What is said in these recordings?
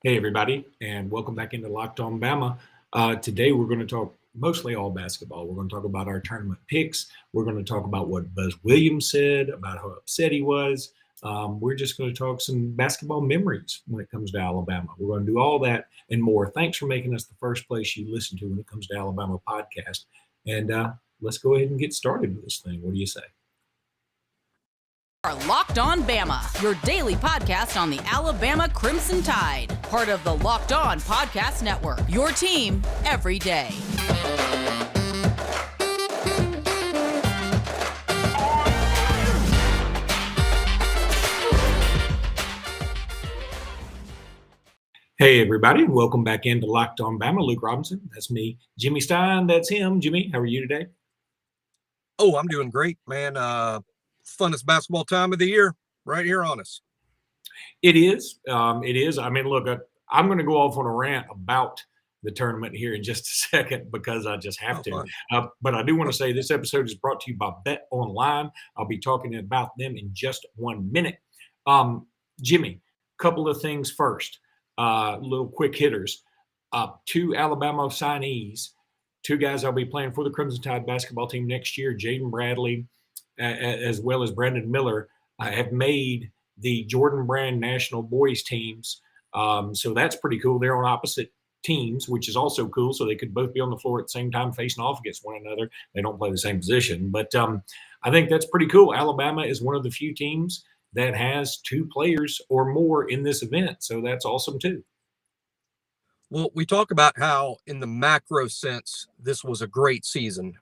Hey, everybody, and welcome back into Locked On Bama. Today, we're going to talk mostly all basketball. We're going to talk about our tournament picks. We're going to talk about what Buzz Williams said, about how upset he was. We're just going to talk some basketball memories when it comes to Alabama. We're going to do all that and more. Thanks for making us the first place you listen to when it comes to Alabama podcast. And let's go ahead and get started with this thing. What do you say? Are Locked On Bama, your daily podcast on the Alabama Crimson Tide, part of the Locked On Podcast Network, your team every day. Hey, everybody, and welcome back into Locked On Bama. Luke Robinson, that's me. Jimmy Stein, that's him. Jimmy, how are you today? Oh, I'm doing great, man. Funnest basketball time of the year right here on us. It is. It is. I mean, look, I'm going to go off on a rant about the tournament here in just a second because I just have to. But I do want to say this episode is brought to you by Bet Online. I'll be talking about them in just 1 minute. Jimmy, couple of things first. Little quick hitters. 2 Alabama signees, 2 guys I'll be playing for the Crimson Tide basketball team next year, Jaden Bradley, as well as Brandon Miller, have made the Jordan Brand national boys teams. So that's pretty cool. They're on opposite teams, which is also cool. So they could both be on the floor at the same time facing off against one another. They don't play the same position. But I think that's pretty cool. Alabama is one of the few teams that has 2 players or more in this event. So that's awesome too. Well, we talk about how in the macro sense, this was a great season.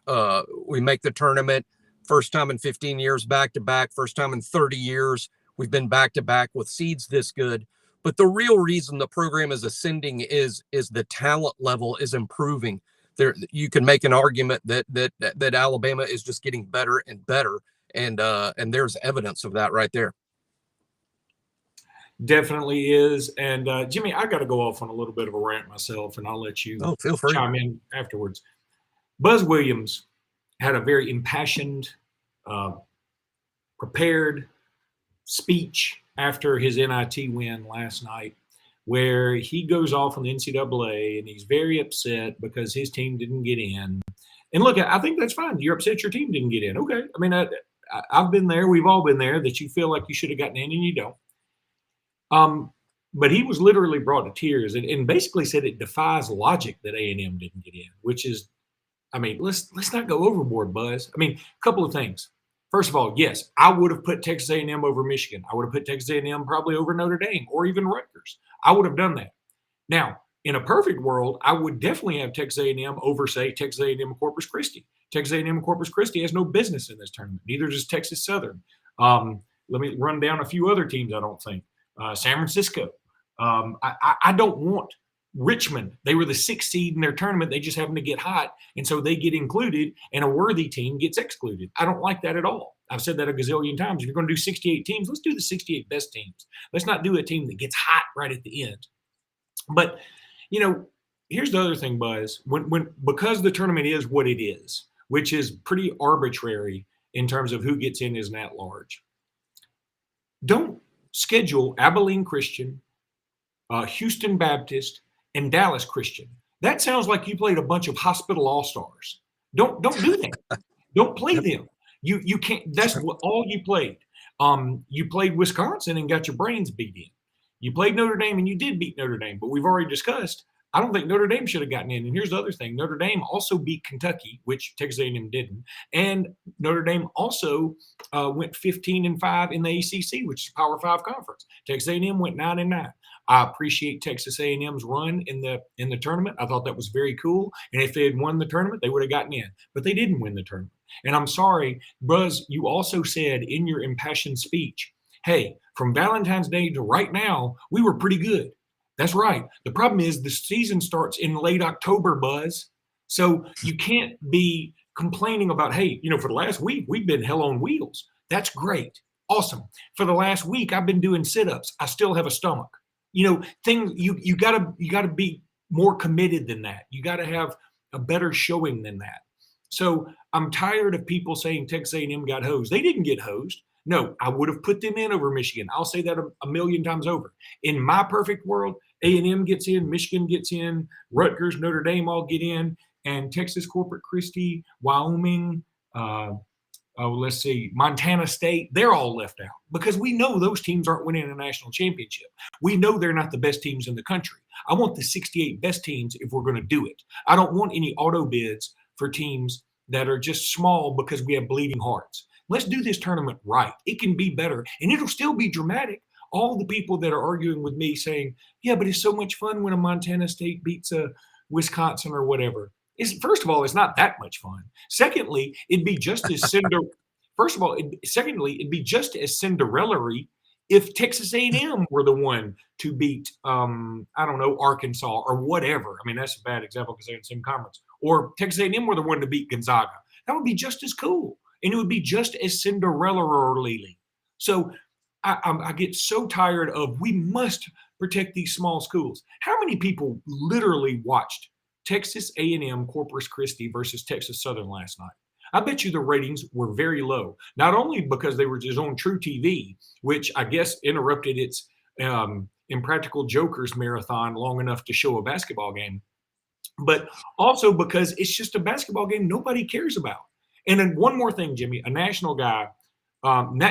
We make the tournament. First time in 15 years, back-to-back. First time in 30 years, we've been back-to-back with seeds this good. But the real reason the program is ascending is the talent level is improving. There, you can make an argument that Alabama is just getting better and better, and there's evidence of that right there. Definitely is. And Jimmy, I got to go off on a little bit of a rant myself, and I'll let you feel free. Chime in afterwards. Buzz Williams had a very impassioned, prepared speech after his NIT win last night, where he goes off on the NCAA and he's very upset because his team didn't get in. And look, I think that's fine. You're upset your team didn't get in. Okay. I mean, I've been there. We've all been there that you feel like you should have gotten in and you don't. But he was literally brought to tears and basically said it defies logic that A&M didn't get in, which is, I mean, let's not go overboard, Buzz. I mean, a couple of things. First of all, yes, I would have put Texas A&M over Michigan. I would have put Texas A&M probably over Notre Dame or even Rutgers. I would have done that. Now, in a perfect world, I would definitely have Texas A&M over, say, Texas A&M and Corpus Christi. Texas A&M and Corpus Christi has no business in this tournament. Neither does Texas Southern. Let me run down a few other teams I don't think. San Francisco. I don't want Richmond. They were the 6th seed in their tournament. They just happen to get hot, and so they get included, and a worthy team gets excluded. I don't like that at all. I've said that a gazillion times. If you're going to do 68 teams, let's do the 68 best teams. Let's not do a team that gets hot right at the end. But, you know, here's the other thing, Buzz. Because the tournament is what it is, which is pretty arbitrary in terms of who gets in as an at-large, don't schedule Abilene Christian, Houston Baptist, and Dallas Christian. That sounds like you played a bunch of hospital all-stars. Don't do that. Don't play them. You can't. That's all you played. You played Wisconsin and got your brains beat in. You played Notre Dame and you did beat Notre Dame, but we've already discussed. I don't think Notre Dame should have gotten in. And here's the other thing. Notre Dame also beat Kentucky, which Texas A&M didn't. And Notre Dame also went 15-5 in the ACC, which is Power 5 conference. Texas A&M went 9-9. I appreciate Texas A&M's run in the tournament. I thought that was very cool. And if they had won the tournament, they would have gotten in. But they didn't win the tournament. And I'm sorry, Buzz, you also said in your impassioned speech, hey, from Valentine's Day to right now, we were pretty good. That's right. The problem is the season starts in late October, Buzz. So you can't be complaining about, hey, you know, for the last week, we've been hell on wheels. That's great. Awesome. For the last week, I've been doing sit-ups. I still have a stomach. You know, things you gotta be more committed than that. You gotta have a better showing than that. So I'm tired of people saying Texas A&M got hosed. They didn't get hosed. No, I would have put them in over Michigan. I'll say that a million times over. In my perfect world, A&M gets in, Michigan gets in, Rutgers, Notre Dame all get in, and Texas, Corpus Christi, Wyoming, let's see, Montana State, they're all left out because we know those teams aren't winning a national championship. We know they're not the best teams in the country. I want the 68 best teams if we're going to do it. I don't want any auto bids for teams that are just small because we have bleeding hearts. Let's do this tournament right. It can be better, and it'll still be dramatic. All the people that are arguing with me saying, yeah, but it's so much fun when a Montana State beats a Wisconsin or whatever. First of all, it's not that much fun. Secondly, it'd be just as secondly, it'd be just as Cinderella-y if Texas A&M were the one to beat, I don't know, Arkansas or whatever. I mean, that's a bad example because they're in the same conference. Or Texas A&M were the one to beat Gonzaga. That would be just as cool, and it would be just as Cinderella-y. So I get so tired of we must protect these small schools. How many people literally watched Texas A&M Corpus Christi versus Texas Southern last night? I bet you the ratings were very low, not only because they were just on True TV, which I guess interrupted its Impractical Jokers marathon long enough to show a basketball game, but also because it's just a basketball game nobody cares about. And then one more thing, Jimmy, a national guy,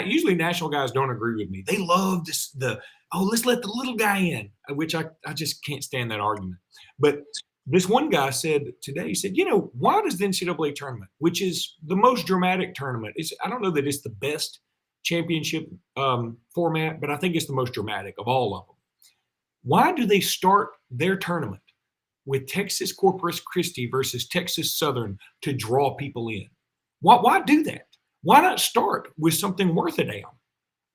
usually national guys don't agree with me. They love this, let's let the little guy in, which I just can't stand that argument. But this one guy said today, he said, why does the NCAA tournament, which is the most dramatic tournament, I don't know that it's the best championship format, but I think it's the most dramatic of all of them. Why do they start their tournament with Texas Corpus Christi versus Texas Southern to draw people in? Why do that? Why not start with something worth a damn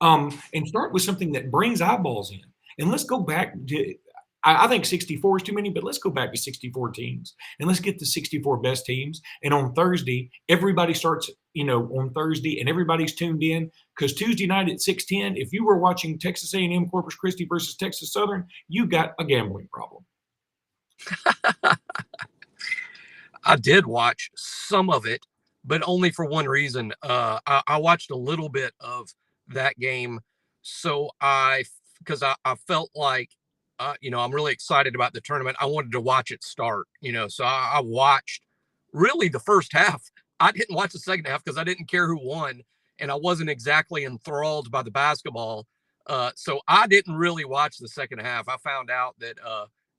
and start with something that brings eyeballs in? And let's go back to, I think 64 is too many, but let's go back to 64 teams and let's get the 64 best teams. And on Thursday, everybody starts, on Thursday and everybody's tuned in because Tuesday night at 6:10, if you were watching Texas A&M Corpus Christi versus Texas Southern, you got a gambling problem. I did watch some of it, but only for one reason. I watched a little bit of that game. So because I felt like, I'm really excited about the tournament. I wanted to watch it start, so I watched really the first half. I didn't watch the second half because I didn't care who won, and I wasn't exactly enthralled by the basketball. So I didn't really watch the second half. I found out that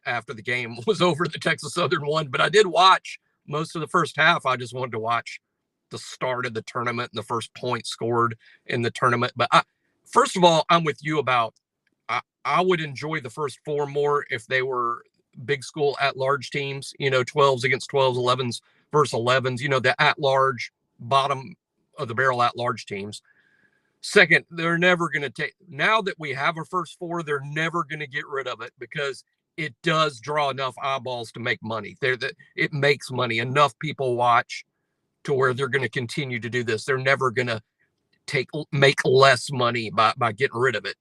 after the game was over, the Texas Southern won, but I did watch most of the first half. I just wanted to watch the start of the tournament and the first point scored in the tournament. But first of all, I'm with you about, I would enjoy the first four more if they were big school at-large teams, 12s against 12s, 11s versus 11s, the at-large, bottom of the barrel at-large teams. Second, they're never going to take, now that we have our first four, they're never going to get rid of it because it does draw enough eyeballs to make money. It makes money. Enough people watch to where they're going to continue to do this. They're never going to make less money by getting rid of it.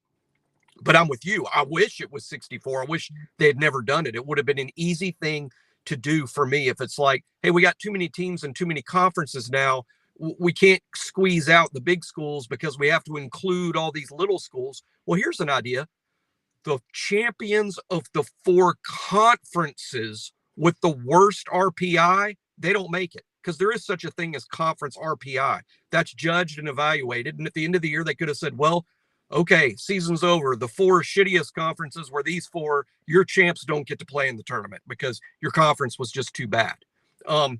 But I'm with you. I wish it was 64. I wish they had never done it. It would have been an easy thing to do for me. If it's like, hey, we got too many teams and too many conferences now. We can't squeeze out the big schools because we have to include all these little schools. Well, here's an idea. The champions of the four conferences with the worst RPI, they don't make it because there is such a thing as conference RPI. That's judged and evaluated. And at the end of the year, they could have said, well, okay, season's over. The four shittiest conferences were these four. Your champs don't get to play in the tournament because your conference was just too bad. And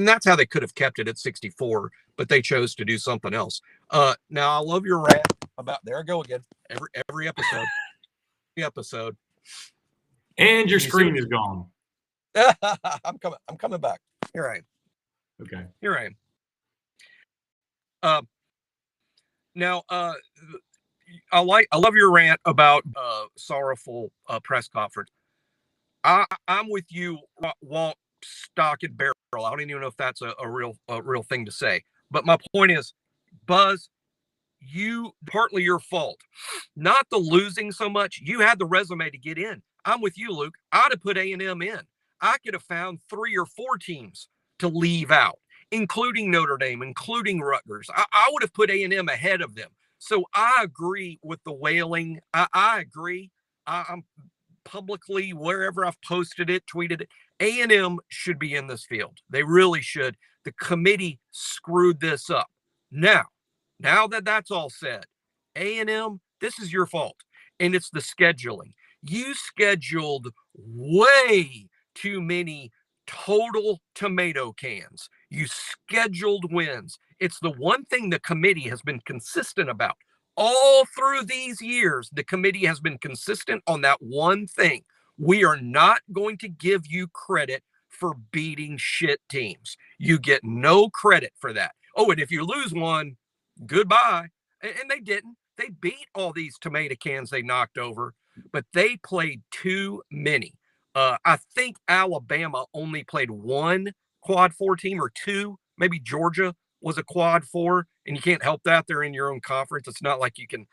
that's how they could have kept it at 64, but they chose to do something else. Now I love your rant about, there I go again, every episode. And your screen is gone. I'm coming back. Here I am. Okay. Here I am. Now, I love your rant about sorrowful press conference. I'm with you. Walt, stock and barrel. I don't even know if that's a real thing to say. But my point is, Buzz, partly your fault. Not the losing so much. You had the resume to get in. I'm with you, Luke. I'd have put A&M in. I could have found 3 or 4 teams to leave out, including Notre Dame, including Rutgers. I would have put A&M ahead of them. So I agree with the wailing. I agree. I'm publicly, wherever I've posted it, tweeted it, A&M should be in this field. They really should. The committee screwed this up. Now that that's all said, A&M, this is your fault. And it's the scheduling. You scheduled way too many total tomato cans. You scheduled wins. It's the one thing the committee has been consistent about. All through these years, the committee has been consistent on that one thing. We are not going to give you credit for beating shit teams. You get no credit for that. Oh, and if you lose one, goodbye. And they didn't. They beat all these tomato cans they knocked over, but they played too many. I think Alabama only played one quad four team or two. Maybe Georgia was a quad four, and you can't help that. They're in your own conference. It's not like you can.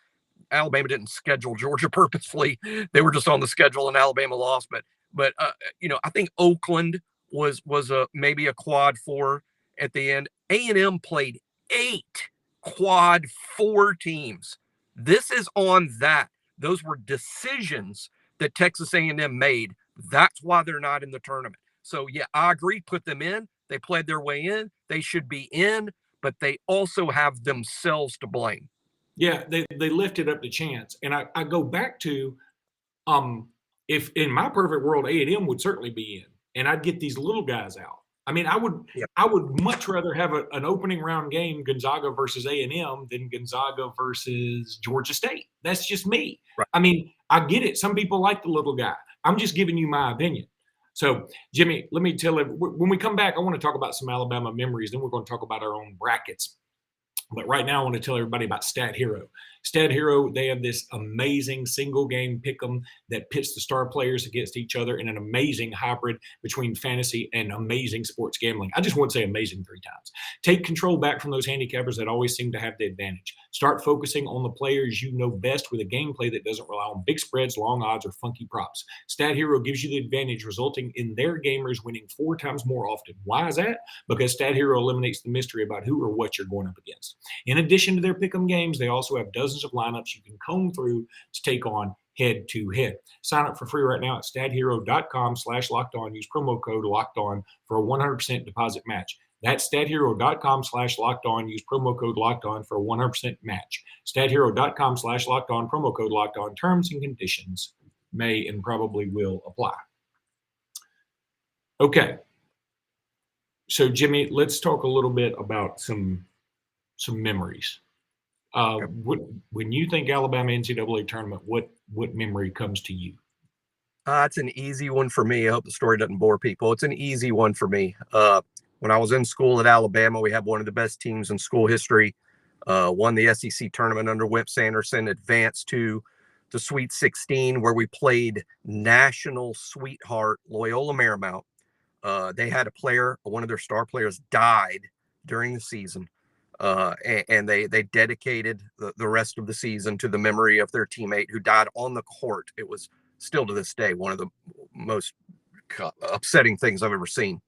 Alabama didn't schedule Georgia purposefully. They were just on the schedule, and Alabama lost. But I think Oakland was maybe a quad four at the end. A&M played 8 quad four teams. This is on that. Those were decisions that Texas A&M made. That's why they're not in the tournament. So, yeah, I agree. Put them in. They played their way in. They should be in, but they also have themselves to blame. Yeah, they lifted up the chance. And I go back to if in my perfect world, A&M would certainly be in, and I'd get these little guys out. I mean, I would much rather have an opening round game, Gonzaga versus A&M, than Gonzaga versus Georgia State. That's just me. Right. I mean, I get it. Some people like the little guy. I'm just giving you my opinion. So, Jimmy, let me tell you, when we come back, I want to talk about some Alabama memories. Then we're going to talk about our own brackets. But right now, I want to tell everybody about Stat Hero. Stat Hero, they have this amazing single game pick'em that pits the star players against each other in an amazing hybrid between fantasy and amazing sports gambling. I just want to say amazing 3 times. Take control back from those handicappers that always seem to have the advantage. Start focusing on the players you know best with a gameplay that doesn't rely on big spreads, long odds, or funky props. Stat Hero gives you the advantage, resulting in their gamers winning 4 times more often. Why is that? Because Stat Hero eliminates the mystery about who or what you're going up against. In addition to their pick'em games, they also have dozens of lineups you can comb through to take on head-to-head. Sign up for free right now at stathero.com/lockedon. Use promo code LOCKEDON for a 100% deposit match. That's stathero.com/lockedon. Use promo code LOCKEDON for a 100% match. stathero.com/lockedon. Promo code LOCKEDON. Terms and conditions may and probably will apply. Okay. So, Jimmy, let's talk a little bit about some memories. When you think Alabama NCAA tournament, what memory comes to you? It's an easy one for me. I hope the story doesn't bore people. It's an easy one for me. When I was in school at Alabama, we had one of the best teams in school history. Won the SEC tournament under Wimp Sanderson, advanced to the Sweet 16, where we played national sweetheart Loyola Marymount. They had a player, one of their star players, died during the season. And they dedicated the rest of the season to the memory of their teammate who died on the court. It was still to this day one of the most upsetting things I've ever seen.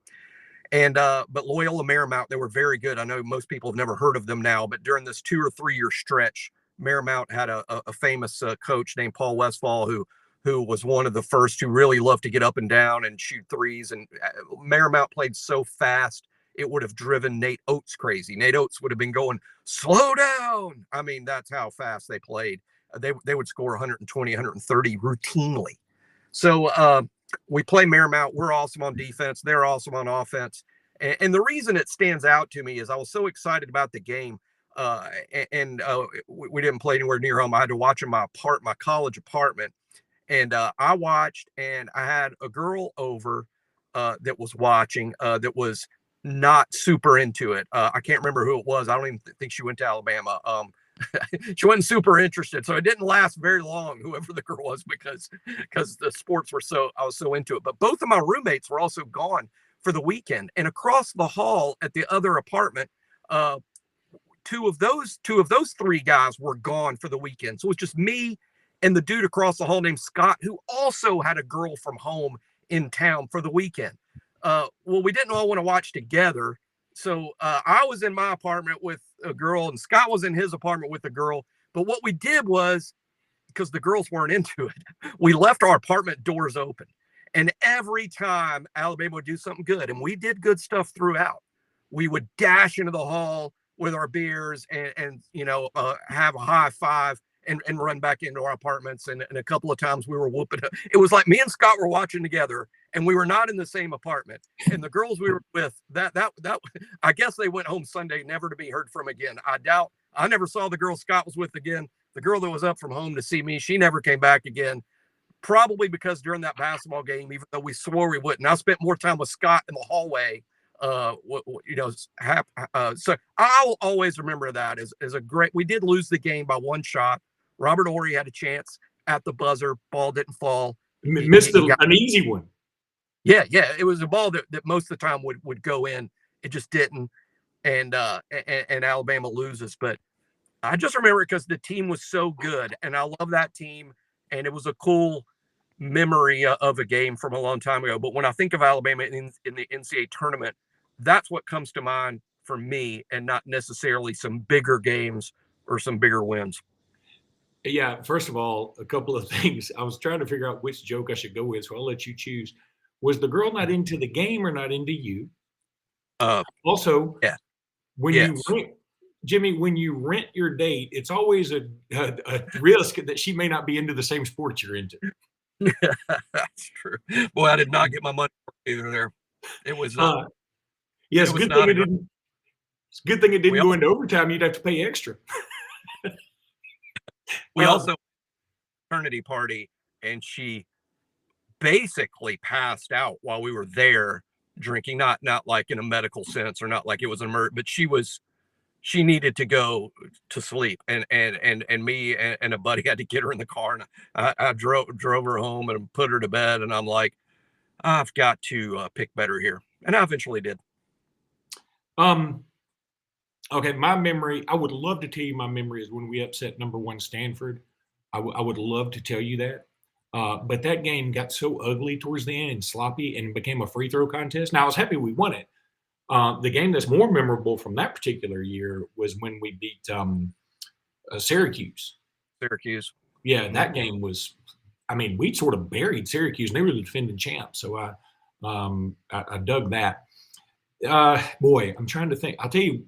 And but Loyola Marymount, they were very good. I know most people have never heard of them now, but during this 2 or 3 year stretch, Marymount had a famous coach named Paul Westphal who was one of the first who really loved to get up and down and shoot threes. And Marymount played so fast, it would have driven Nate Oates crazy. Nate Oates would have been going, slow down. I mean, that's how fast they played. They would score 120, 130 routinely. So we play Marymount. We're awesome on defense. They're awesome on offense. And the reason it stands out to me is I was so excited about the game. We didn't play anywhere near home. I had to watch in my college apartment. And I watched, and I had a girl over that was watching that was not super into it. I can't remember who it was. I don't even think she went to Alabama. She wasn't super interested. So it didn't last very long, whoever the girl was, because the sports were I was so into it. But both of my roommates were also gone for the weekend. And across the hall at the other apartment, two of those 3 guys were gone for the weekend. So it was just me and the dude across the hall named Scott, who also had a girl from home in town for the weekend. Well, we didn't all want to watch together. So I was in my apartment with a girl, and Scott was in his apartment with a girl. But what we did was, because the girls weren't into it, we left our apartment doors open. And every time Alabama would do something good, and we did good stuff throughout, we would dash into the hall with our beers and have a high five and run back into our apartments. And a couple of times we were whooping up. It was like me and Scott were watching together, and we were not in the same apartment. And the girls we were with, that I guess they went home Sunday, never to be heard from again. I never saw the girl Scott was with again. The girl that was up from home to see me, she never came back again. Probably because during that basketball game, even though we swore we wouldn't, I spent more time with Scott in the hallway. So I'll always remember that as a great. We did lose the game by one shot. Robert Horry had a chance at the buzzer. Ball didn't fall. Missed an easy one. Yeah. It was a ball that most of the time would go in. It just didn't. And Alabama loses. But I just remember it because the team was so good. And I love that team. And it was a cool memory of a game from a long time ago. But when I think of Alabama in the NCAA tournament, that's what comes to mind for me, and not necessarily some bigger games or some bigger wins. Yeah, first of all, a couple of things. I was trying to figure out which joke I should go with, so I'll let you choose. Was the girl not into the game or not into you? Also, yeah. Jimmy, when you rent your date, it's always a risk that she may not be into the same sports you're into. That's true. Boy, I did not get my money either there. It was yes, good thing it didn't go into overtime. You'd have to pay extra. We also fraternity party, and she basically passed out while we were there drinking, not like in a medical sense, or not like it was an emergency, but she needed to go to sleep, and me and a buddy had to get her in the car, and I drove her home and put her to bed, and I'm like, I've got to pick better here, and I eventually did. Okay, my memory, I would love to tell you my memory is when we upset number 1 Stanford. I would love to tell you that. But that game got so ugly towards the end and sloppy and became a free throw contest. Now, I was happy we won it. The game that's more memorable from that particular year was when we beat Syracuse. Yeah, that game was, we sort of buried Syracuse, and they were the defending champs. So I dug that. Boy, I'm trying to think. I'll tell you,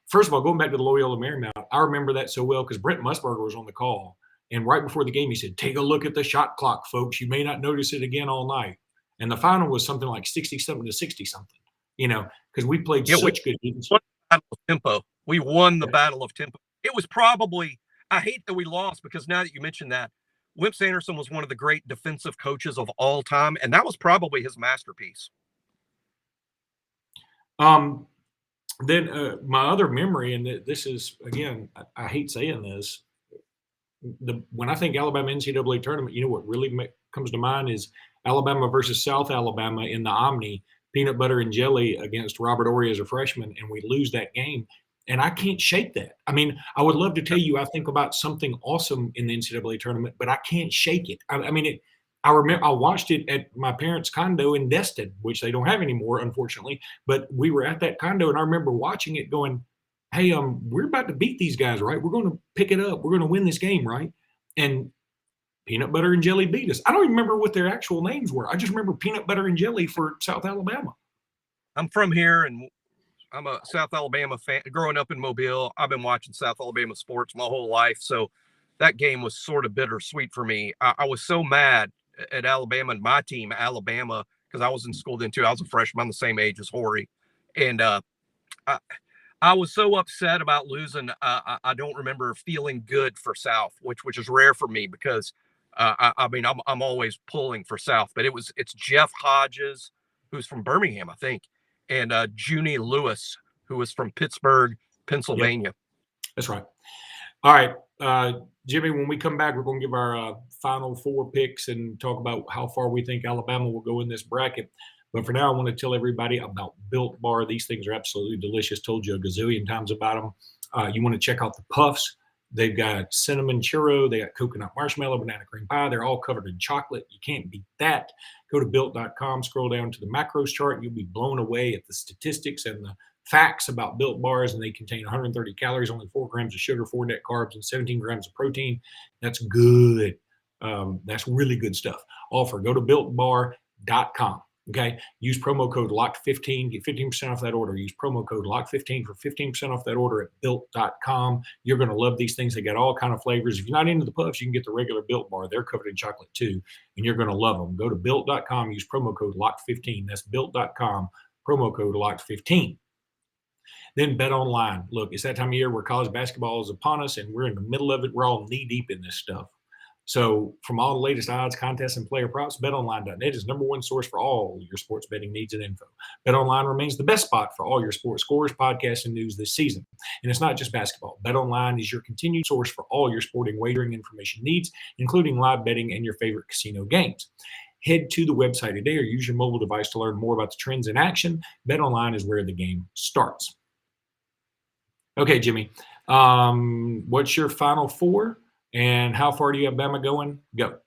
first of all, going back to the Loyola Marymount, I remember that so well because Brent Musburger was on the call. And right before the game, he said, "Take a look at the shot clock, folks. You may not notice it again all night." And the final was something like 60-something to 60-something, because we played such good defense. Battle of tempo. We won the battle of tempo. It was probably, I hate that we lost, because now that you mentioned that, Wimp Sanderson was one of the great defensive coaches of all time, and that was probably his masterpiece. Then my other memory, and this is, again, I hate saying this, when I think Alabama NCAA tournament, what really comes to mind is Alabama versus South Alabama in the Omni, peanut butter and jelly against Robert Horry as a freshman, and we lose that game. And I can't shake that. I would love to tell you I think about something awesome in the NCAA tournament, but I can't shake it. I remember I watched it at my parents' condo in Destin, which they don't have anymore, unfortunately. But we were at that condo, and I remember watching it going, hey, we're about to beat these guys, right? We're going to pick it up. We're going to win this game, right? And peanut butter and jelly beat us. I don't even remember what their actual names were. I just remember peanut butter and jelly for South Alabama. I'm from here, and I'm a South Alabama fan. Growing up in Mobile, I've been watching South Alabama sports my whole life. So that game was sort of bittersweet for me. I was so mad at Alabama and my team, Alabama, because I was in school then too. I was a freshman. I'm the same age as Horry. And I was so upset about losing. I don't remember feeling good for South, which is rare for me, because I'm always pulling for South. But it's Jeff Hodges, who's from Birmingham, I think, and Junie Lewis, who was from Pittsburgh, Pennsylvania. Yep. That's right. All right, Jimmy, when we come back, we're going to give our final 4 picks and talk about how far we think Alabama will go in this bracket. But for now, I want to tell everybody about Built Bar. These things are absolutely delicious. Told you a gazillion times about them. You want to check out the puffs. They've got cinnamon churro. They got coconut marshmallow, banana cream pie. They're all covered in chocolate. You can't beat that. Go to Built.com, scroll down to the macros chart. You'll be blown away at the statistics and facts about Built bars, and they contain 130 calories, only 4 grams of sugar, 4 net carbs, and 17 grams of protein. That's good. That's really good stuff. Offer. Go to BuiltBar.com. Okay. Use promo code LOCKED15. Get 15% off that order. Use promo code LOCKED15 for 15% off that order at Built.com. You're going to love these things. They got all kind of flavors. If you're not into the puffs, you can get the regular Built bar. They're covered in chocolate too, and you're going to love them. Go to Built.com. Use promo code LOCKED15. That's Built.com. Promo code LOCKED15. Then Bet Online. Look, it's that time of year where college basketball is upon us, and we're in the middle of it. We're all knee deep in this stuff. So from all the latest odds, contests, and player props, BetOnline.net is #1 source for all your sports betting needs and info. BetOnline remains the best spot for all your sports scores, podcasts, and news this season. And it's not just basketball. BetOnline is your continued source for all your sporting wagering information needs, including live betting and your favorite casino games. Head to the website today or use your mobile device to learn more about the trends in action. BetOnline is where the game starts. Okay, Jimmy, what's your final four? And how far do you have Bama going? Go.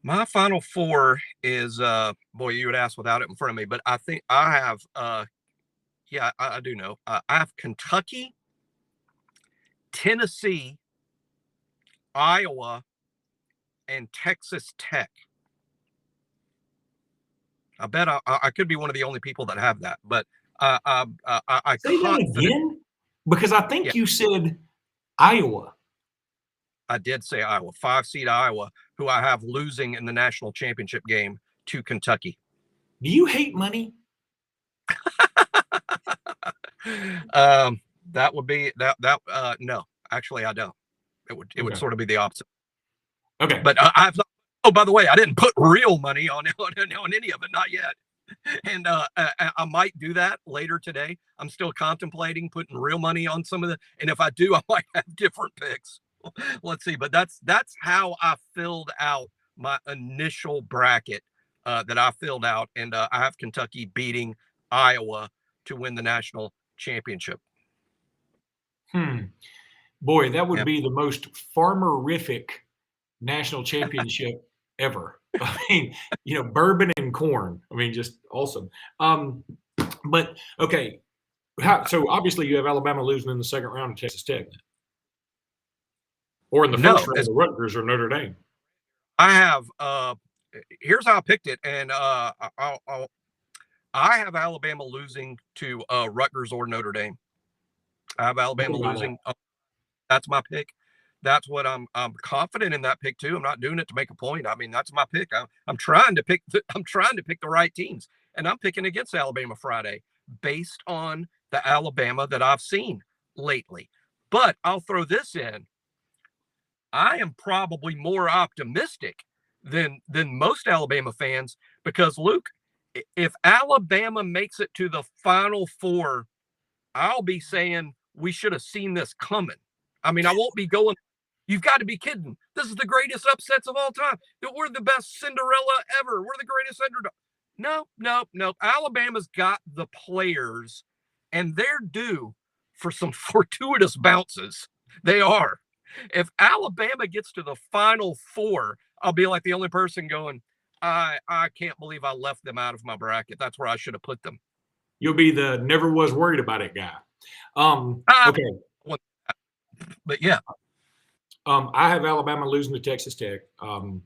My final four is, boy, you would ask without it in front of me, but I think I have, I do know. I have Kentucky, Tennessee, Iowa, and Texas Tech. I bet I could be one of the only people that have that, but I say that again, because I think you said Iowa. I did say Iowa, 5-seed Iowa, who I have losing in the national championship game to Kentucky. Do you hate money? That would be that. No, actually, I don't. It would sort of be the opposite. Okay, but I've. Oh, by the way, I didn't put real money on any of it, not yet. And I might do that later today. I'm still contemplating putting real money on some of the, and if I do, I might have different picks. Let's see. But that's how I filled out my initial bracket that I filled out, and I have Kentucky beating Iowa to win the national championship. Boy, that would be the most farmerific national championship ever. I mean, bourbon and corn. I mean, just awesome. But okay, so obviously you have Alabama losing in the second round of Texas Tech, or in the first round of Rutgers or Notre Dame. I have. Here's how I picked it, and I have Alabama losing to Rutgers or Notre Dame. I have Alabama losing. That's my pick. That's what I'm confident in that pick too. I'm not doing it to make a point. I mean, that's my pick. I'm trying to pick the right teams, and I'm picking against Alabama Friday based on the Alabama that I've seen lately. But I'll throw this in. I am probably more optimistic than most Alabama fans because, Luke, if Alabama makes it to the Final Four, I'll be saying we should have seen this coming. I mean, I won't be going, you've got to be kidding. This is the greatest upsets of all time. We're the best Cinderella ever. We're the greatest underdog. No. Alabama's got the players, and they're due for some fortuitous bounces. They are. If Alabama gets to the Final Four, I'll be like the only person going, I can't believe I left them out of my bracket. That's where I should have put them. You'll be the never was worried about it guy. Okay. But yeah. I have Alabama losing to Texas Tech. I'm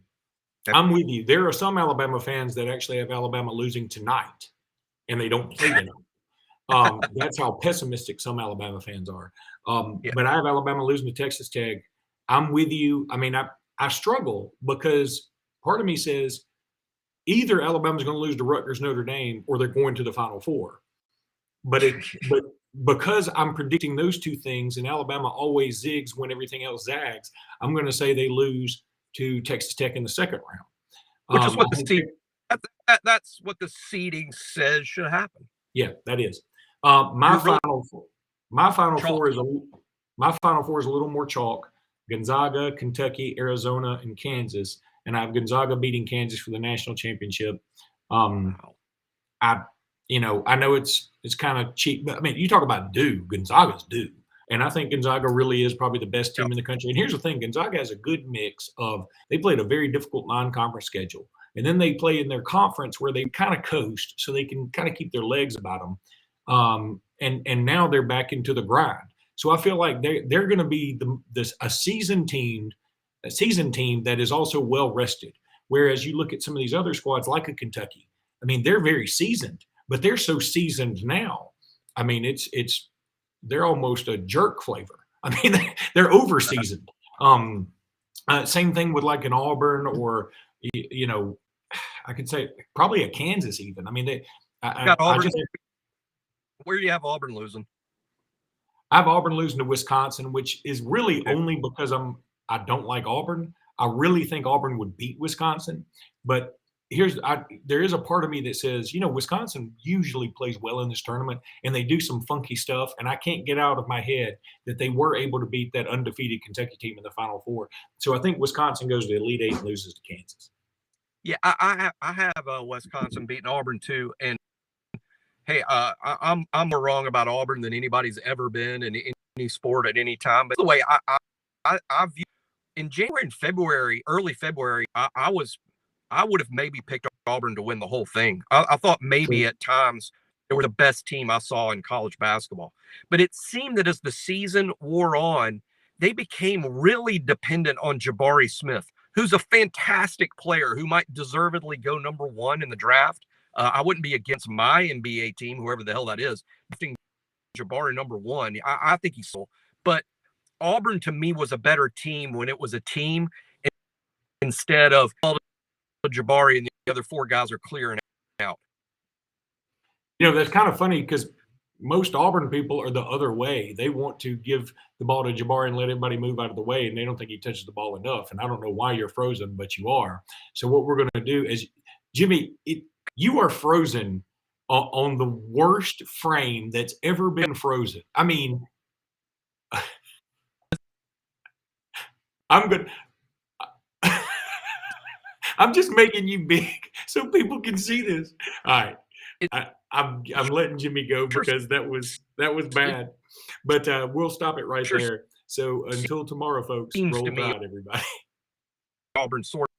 with you. There are some Alabama fans that actually have Alabama losing tonight, and they don't play tonight. That's how pessimistic some Alabama fans are. But I have Alabama losing to Texas Tech. I'm with you. I mean, I struggle because part of me says either Alabama's going to lose to Rutgers, Notre Dame, or they're going to the Final Four. But because I'm predicting those two things, and Alabama always zigs when everything else zags, I'm going to say they lose to Texas Tech in the second round. Which is what that's what the seeding says should happen. Yeah, that is. My final four is a little more chalk. Gonzaga, Kentucky, Arizona, and Kansas. And I have Gonzaga beating Kansas for the national championship. I know it's kind of cheap, but I mean, you talk about due. Gonzaga's due. And I think Gonzaga really is probably the best team in the country. And here's the thing. Gonzaga has a good mix of – they played a very difficult non-conference schedule. and then they play in their conference where they kind of coast, so they can kind of keep their legs about them. And now they're back into the grind. So I feel like they're going to be a seasoned team that is also well rested. Whereas you look at some of these other squads like a Kentucky, I mean, they're very seasoned, but they're so seasoned now. I mean, they're almost a jerk flavor. I mean, they're over seasoned. Same thing with like an Auburn, or I could say probably a Kansas even. I mean, I just where do you have Auburn losing? I have Auburn losing to Wisconsin, which is really only because I don't like Auburn. I really think Auburn would beat Wisconsin, but there is a part of me that says, Wisconsin usually plays well in this tournament, and they do some funky stuff, and I can't get out of my head that they were able to beat that undefeated Kentucky team in the Final Four. So I think Wisconsin goes to the Elite Eight and loses to Kansas. Yeah, I have Wisconsin beating Auburn too, and hey, I'm more wrong about Auburn than anybody's ever been in any sport at any time. But the way I view in January and February, early February, I would have maybe picked Auburn to win the whole thing. I thought maybe at times they were the best team I saw in college basketball. But it seemed that as the season wore on, they became really dependent on Jabari Smith, who's a fantastic player who might deservedly go number 1 in the draft. I wouldn't be against my NBA team, whoever the hell that is, drafting Jabari number 1. I think he's cool. But Auburn to me was a better team when it was a team instead of Jabari and the other 4 guys are clearing out. That's kind of funny because most Auburn people are the other way. They want to give the ball to Jabari and let everybody move out of the way, and they don't think he touches the ball enough. And I don't know why you're frozen, but you are. So what we're going to do is, Jimmy, you are frozen on the worst frame that's ever been frozen. I mean, I'm good. I'm just making you big so people can see this. All right. I'm letting Jimmy go because that was bad, but we'll stop it right there. So until tomorrow, folks, roll tide, everybody. Auburn sort